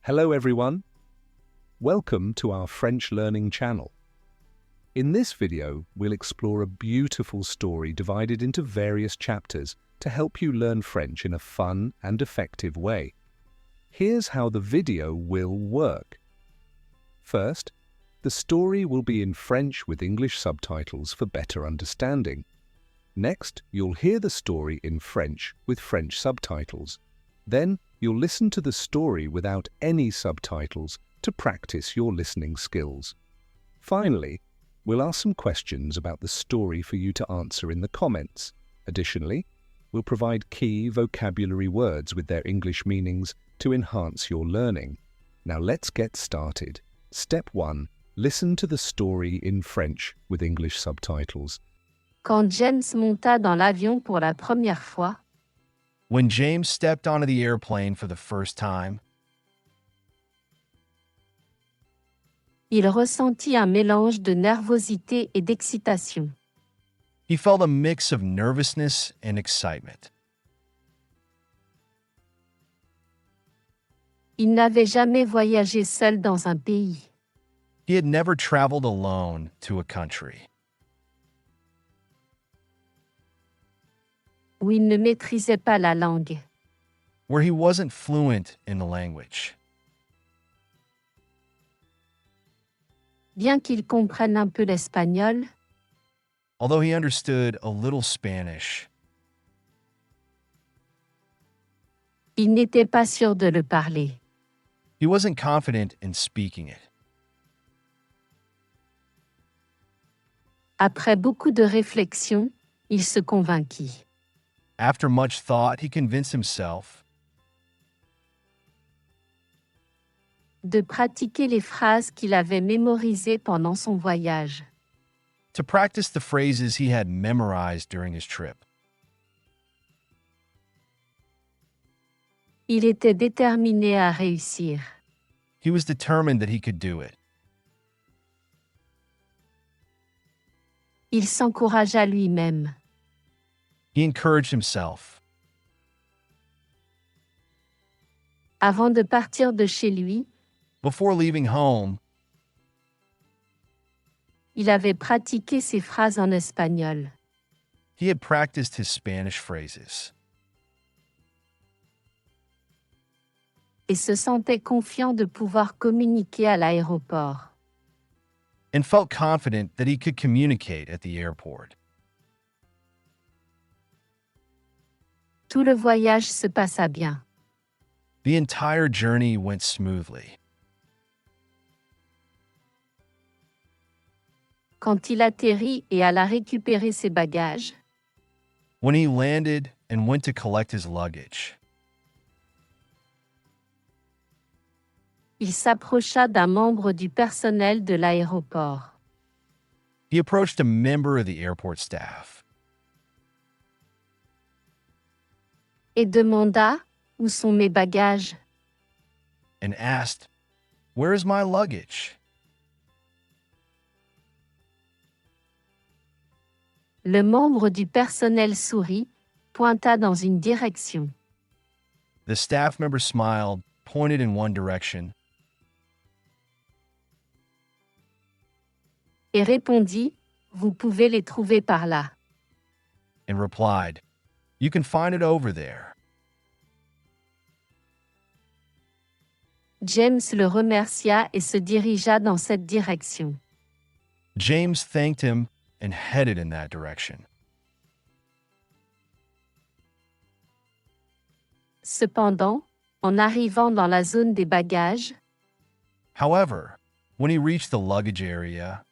Hello everyone. Welcome to our French learning channel. In this video, we'll explore a beautiful story divided into various chapters to help you learn French in a fun and effective way. Here's how the video will work. First, the story will be in French with English subtitles for better understanding. Next, you'll hear the story in French with French subtitles. Then, you'll listen to the story without any subtitles to practice your listening skills. Finally, we'll ask some questions about the story for you to answer in the comments. Additionally, we'll provide key vocabulary words with their English meanings to enhance your learning. Now let's get started. Step 1. Listen to the story in French with English subtitles. Quand James monta dans l'avion pour la première fois, When James stepped onto the airplane for the first time, il ressentit un mélange de nervosité et d'excitation. he felt a mix of nervousness and excitement. Il n'avait jamais voyagé seul dans un pays. He had never traveled alone to a country Où il ne maîtrisait pas la langue. where he wasn't fluent in the language. Bien qu'il comprenne un peu l'espagnol, Although he understood a little Spanish, il n'était pas sûr de le parler. he wasn't confident in speaking it. Après beaucoup de réflexion, il se convainquit. After much thought, he convinced himself De pratiquer les phrases qu'il avait mémorisées pendant son voyage. to practice the phrases he had memorized during his trip. Il était déterminé à réussir. He was determined that he could do it. Il s'encouragea lui-même. He encouraged himself. Avant de partir de chez lui, Before leaving home, il avait pratiqué ses phrases en espagnol. he had practiced his Spanish phrases Et se sentait confiant de pouvoir communiquer à l'aéroport. and felt confident that he could communicate at the airport. Tout le voyage se passa bien. The entire journey went smoothly. Quand il atterrit et alla récupérer ses bagages, When he landed and went to collect his luggage, il s'approcha d'un membre du personnel de l'aéroport. he approached a member of the airport staff Et demanda « Où sont mes bagages ?» and asked, "Where is my luggage?" Le membre du personnel sourit, pointa dans une direction. The staff member smiled, pointed in one direction, Et répondit « Vous pouvez les trouver par là. and replied, "You can find it over there." James le remercia et se dirigea dans cette direction. James thanked him and headed in that direction. Cependant, en arrivant dans la zone des bagages, However, when he reached the luggage area,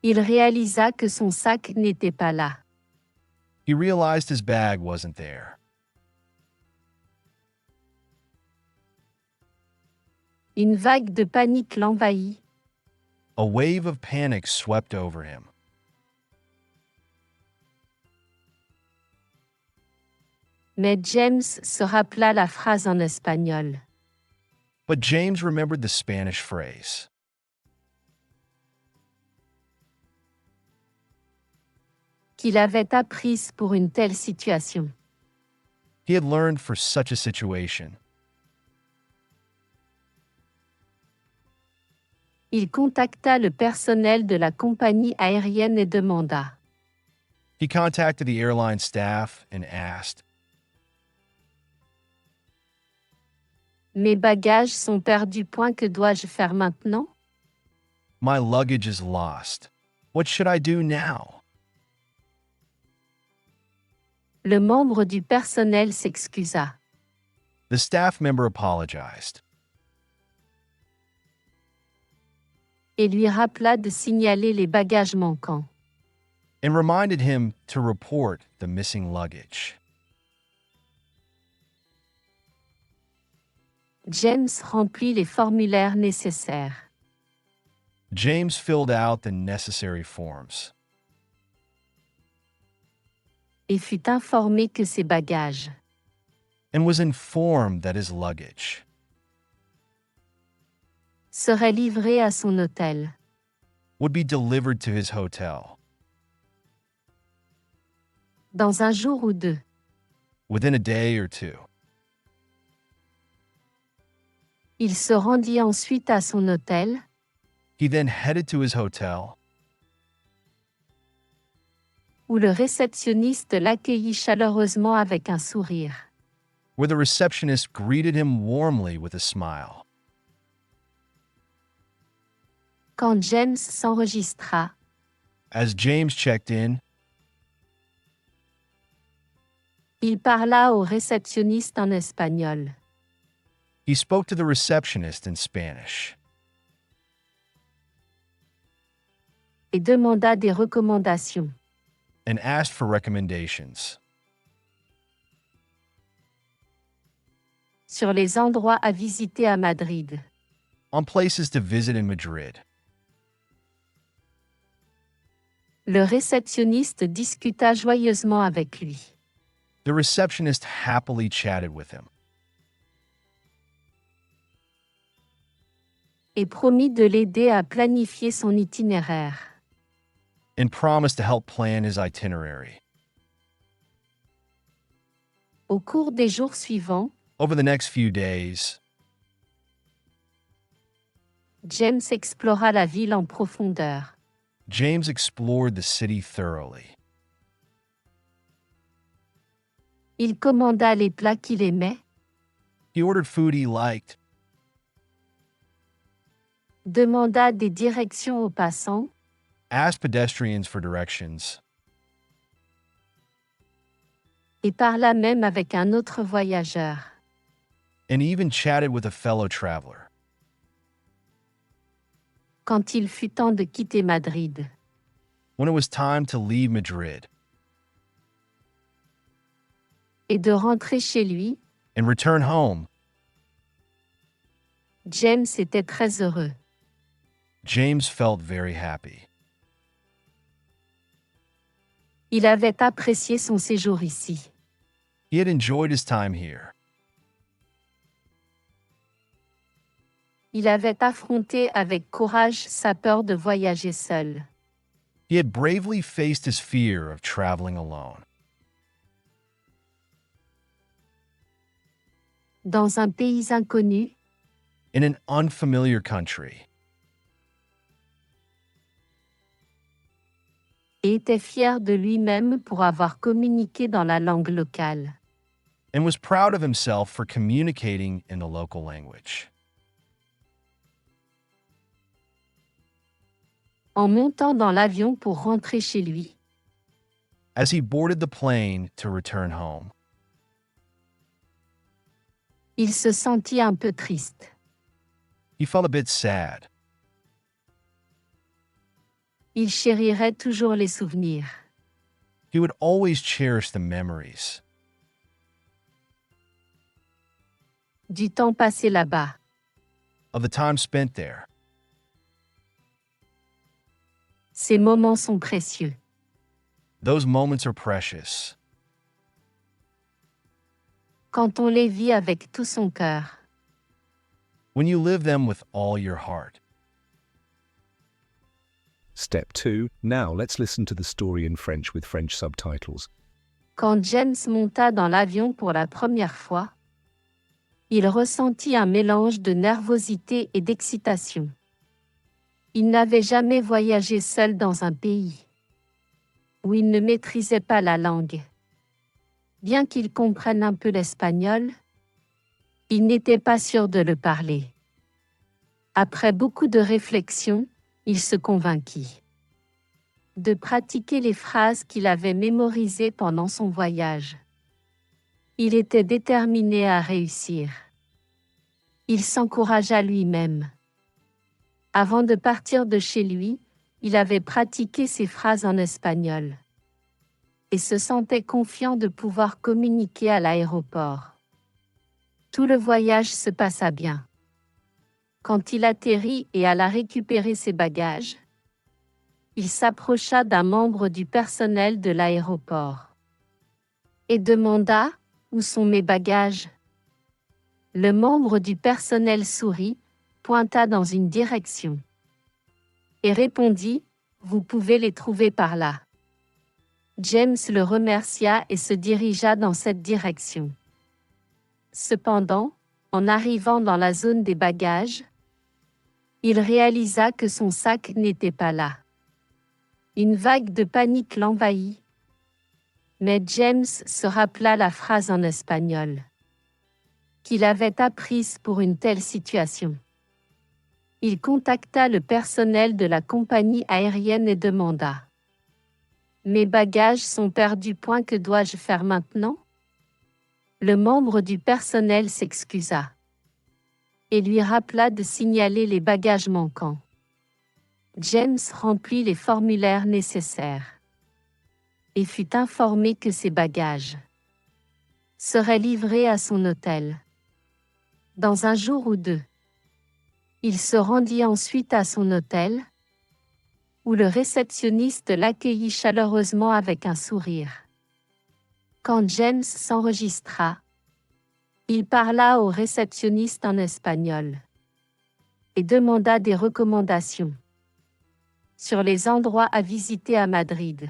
il réalisa que son sac n'était pas là. he realized his bag wasn't there. Une vague de panique l'envahit. A wave of panic swept over him. Mais James se rappela la phrase en espagnol. But James remembered the Spanish phrase Qu'il avait apprise pour une telle situation. He had learned for such a situation. Il contacta le personnel de la compagnie aérienne et demanda: He contacted the airline staff and asked, Mes bagages sont perdus. Que dois-je faire maintenant? My luggage is lost. What should I do now? Le membre du personnel s'excusa. The staff member apologized Et lui rappela de signaler les bagages manquants. and reminded him to report the missing luggage. James remplit les formulaires nécessaires James filled out the necessary forms et fut informé que ses bagages and was informed that his luggage seraient livrés à son hôtel. would be delivered to his hotel Dans un jour ou deux, within a day or two. il se rendit ensuite à son hôtel He then headed to his hotel, où le réceptionniste l'accueillit chaleureusement avec un sourire. where the receptionist greeted him warmly with a smile. Quand James s'enregistra, As James checked in, il parla au réceptionniste en espagnol. he spoke to the receptionist in Spanish Et demanda des recommandations. and asked for recommendations Sur les endroits à visiter à Madrid. on places to visit in Madrid. Le réceptionniste discuta joyeusement avec lui. The receptionist happily chatted with him Et promit de l'aider à planifier son itinéraire. and promised to help plan his itinerary. Au cours des jours suivants, Over the next few days, James explora la ville en profondeur. James explored the city thoroughly. Il commanda les plats qu'il aimait, He ordered food he liked, demanda des directions aux passants, asked pedestrians for directions, et parla même avec un autre voyageur. and even chatted with a fellow traveler. Quand il fut temps de quitter Madrid, When it was time to leave Madrid et de rentrer chez lui, and return home, James était très heureux. James felt very happy. Il avait apprécié son séjour ici. He had enjoyed his time here. Il avait affronté avec courage sa peur de voyager seul. He had bravely faced his fear of traveling alone. Dans un pays inconnu, In an unfamiliar country, et était fier de lui-même pour avoir communiqué dans la langue locale. and was proud of himself for communicating in the local language. En montant dans l'avion pour rentrer chez lui, As he boarded the plane to return home, il se sentit un peu triste. he felt a bit sad. Il chérirait toujours les souvenirs. He would always cherish the memories Du temps passé là-bas. of the time spent there. Ces moments sont précieux. Those moments are precious Quand on les vit avec tout son cœur. when you live them with all your heart. Step 2. Now let's listen to the story in French with French subtitles. Quand James monta dans l'avion pour la première fois, il ressentit un mélange de nervosité et d'excitation. Il n'avait jamais voyagé seul dans un pays où il ne maîtrisait pas la langue. Bien qu'il comprenne un peu l'espagnol, il n'était pas sûr de le parler. Après beaucoup de réflexion, il se convainquit de pratiquer les phrases qu'il avait mémorisées pendant son voyage. Il était déterminé à réussir. Il s'encouragea lui-même. Avant de partir de chez lui, il avait pratiqué ces phrases en espagnol et se sentait confiant de pouvoir communiquer à l'aéroport. Tout le voyage se passa bien. Quand il atterrit et alla récupérer ses bagages, il s'approcha d'un membre du personnel de l'aéroport et demanda « Où sont mes bagages ?» Le membre du personnel sourit, pointa dans une direction et répondit « Vous pouvez les trouver par là ». James le remercia et se dirigea dans cette direction. Cependant, en arrivant dans la zone des bagages, il réalisa que son sac n'était pas là. Une vague de panique l'envahit. Mais James se rappela la phrase en espagnol qu'il avait apprise pour une telle situation. Il contacta le personnel de la compagnie aérienne et demanda « Mes bagages sont perdus, que dois-je faire maintenant ?» Le membre du personnel s'excusa et lui rappela de signaler les bagages manquants. James remplit les formulaires nécessaires et fut informé que ses bagages seraient livrés à son hôtel dans un jour ou deux. Il se rendit ensuite à son hôtel, où le réceptionniste l'accueillit chaleureusement avec un sourire. Quand James s'enregistra, il parla au réceptionniste en espagnol et demanda des recommandations sur les endroits à visiter à Madrid.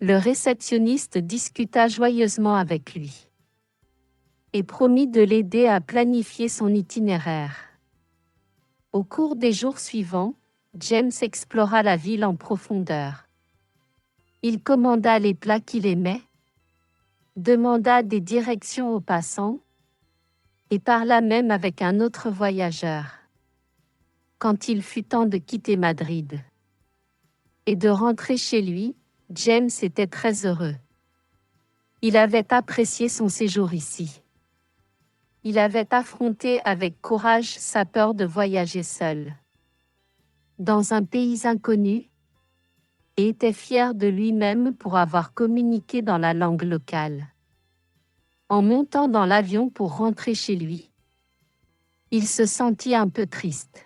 Le réceptionniste discuta joyeusement avec lui et promit de l'aider à planifier son itinéraire. Au cours des jours suivants, James explora la ville en profondeur. Il commanda les plats qu'il aimait, demanda des directions aux passants et parla même avec un autre voyageur. Quand il fut temps de quitter Madrid et de rentrer chez lui, James était très heureux. Il avait apprécié son séjour ici. Il avait affronté avec courage sa peur de voyager seul dans un pays inconnu et était fier de lui-même pour avoir communiqué dans la langue locale. En montant dans l'avion pour rentrer chez lui, il se sentit un peu triste.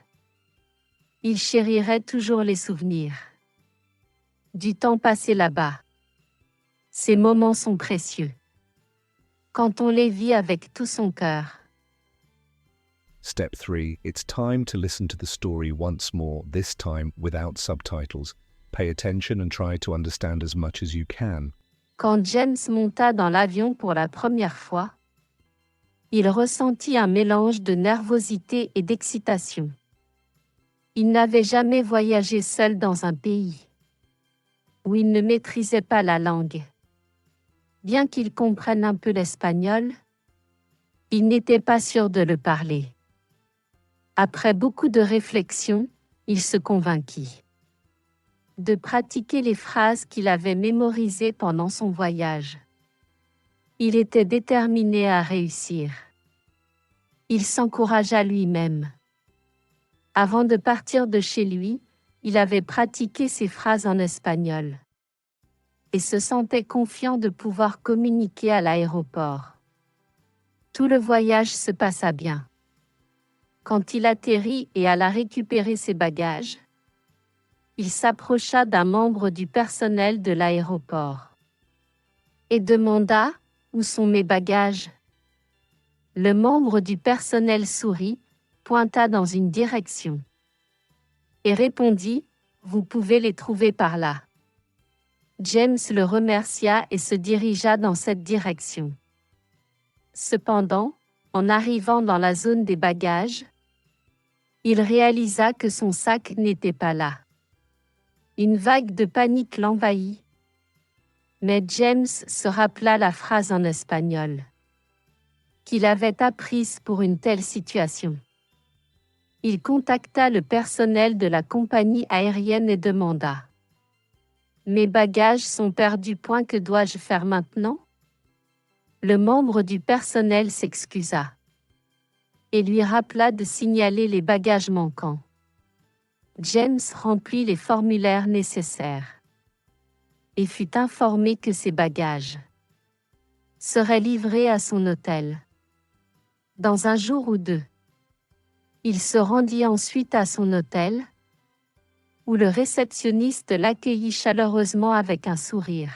Il chérirait toujours les souvenirs du temps passé là-bas. Ces moments sont précieux quand on les vit avec tout son cœur. Step 3. It's time to listen to the story once more, this time without subtitles. Pay attention and try to understand as much as you can. Quand James monta dans l'avion pour la première fois, il ressentit un mélange de nervosité et d'excitation. Il n'avait jamais voyagé seul dans un pays où il ne maîtrisait pas la langue. Bien qu'il comprenne un peu l'espagnol, il n'était pas sûr de le parler. Après beaucoup de réflexion, il se convainquit de pratiquer les phrases qu'il avait mémorisées pendant son voyage. Il était déterminé à réussir. Il s'encouragea lui-même. Avant de partir de chez lui, il avait pratiqué ces phrases en espagnol et se sentait confiant de pouvoir communiquer à l'aéroport. Tout le voyage se passa bien. Quand il atterrit et alla récupérer ses bagages, il s'approcha d'un membre du personnel de l'aéroport et demanda « Où sont mes bagages ?» Le membre du personnel sourit, pointa dans une direction et répondit « Vous pouvez les trouver par là ». James le remercia et se dirigea dans cette direction. Cependant, en arrivant dans la zone des bagages, il réalisa que son sac n'était pas là. Une vague de panique l'envahit. Mais James se rappela la phrase en espagnol qu'il avait apprise pour une telle situation. Il contacta le personnel de la compagnie aérienne et demanda: « Mes bagages sont perdus. Que dois-je faire maintenant ?» Le membre du personnel s'excusa et lui rappela de signaler les bagages manquants. James remplit les formulaires nécessaires et fut informé que ses bagages seraient livrés à son hôtel dans un jour ou deux. Il se rendit ensuite à son hôtel, où le réceptionniste l'accueillit chaleureusement avec un sourire.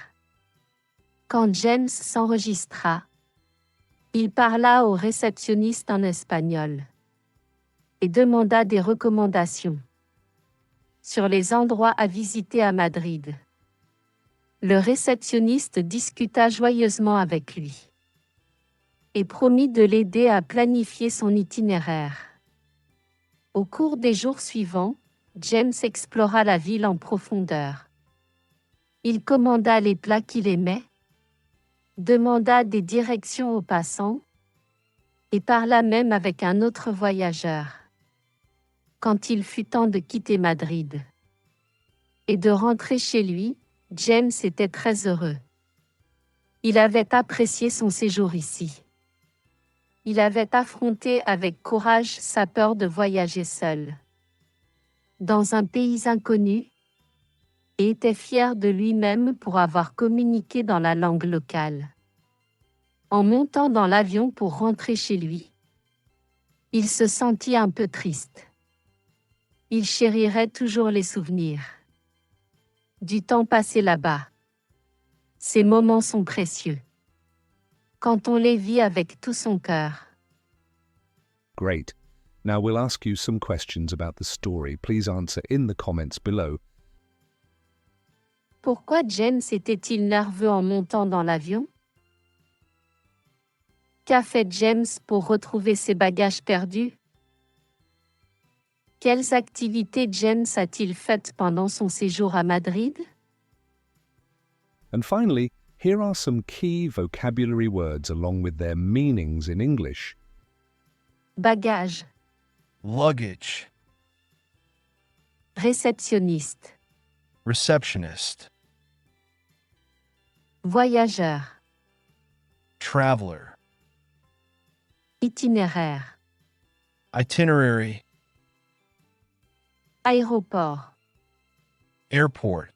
Quand James s'enregistra, il parla au réceptionniste en espagnol et demanda des recommandations sur les endroits à visiter à Madrid. Le réceptionniste discuta joyeusement avec lui et promit de l'aider à planifier son itinéraire. Au cours des jours suivants, James explora la ville en profondeur. Il commanda les plats qu'il aimait, demanda des directions aux passants et parla même avec un autre voyageur. Quand il fut temps de quitter Madrid et de rentrer chez lui, James était très heureux. Il avait apprécié son séjour ici. Il avait affronté avec courage sa peur de voyager seul dans un pays inconnu et était fier de lui-même pour avoir communiqué dans la langue locale. En montant dans l'avion pour rentrer chez lui, il se sentit un peu triste. Il chérirait toujours les souvenirs du temps passé là-bas. Ces moments sont précieux quand on les vit avec tout son cœur. Great. Now we'll ask you some questions about the story. Please answer in the comments below. Pourquoi James était-il nerveux en montant dans l'avion? Qu'a fait James pour retrouver ses bagages perdus? Quelles activités James a-t-il faites pendant son séjour à Madrid? And finally, here are some key vocabulary words along with their meanings in English. Bagages, Luggage. réceptionniste, Receptionist. voyageur, Traveler. itinéraire, Itinerary. aéroport, Airport.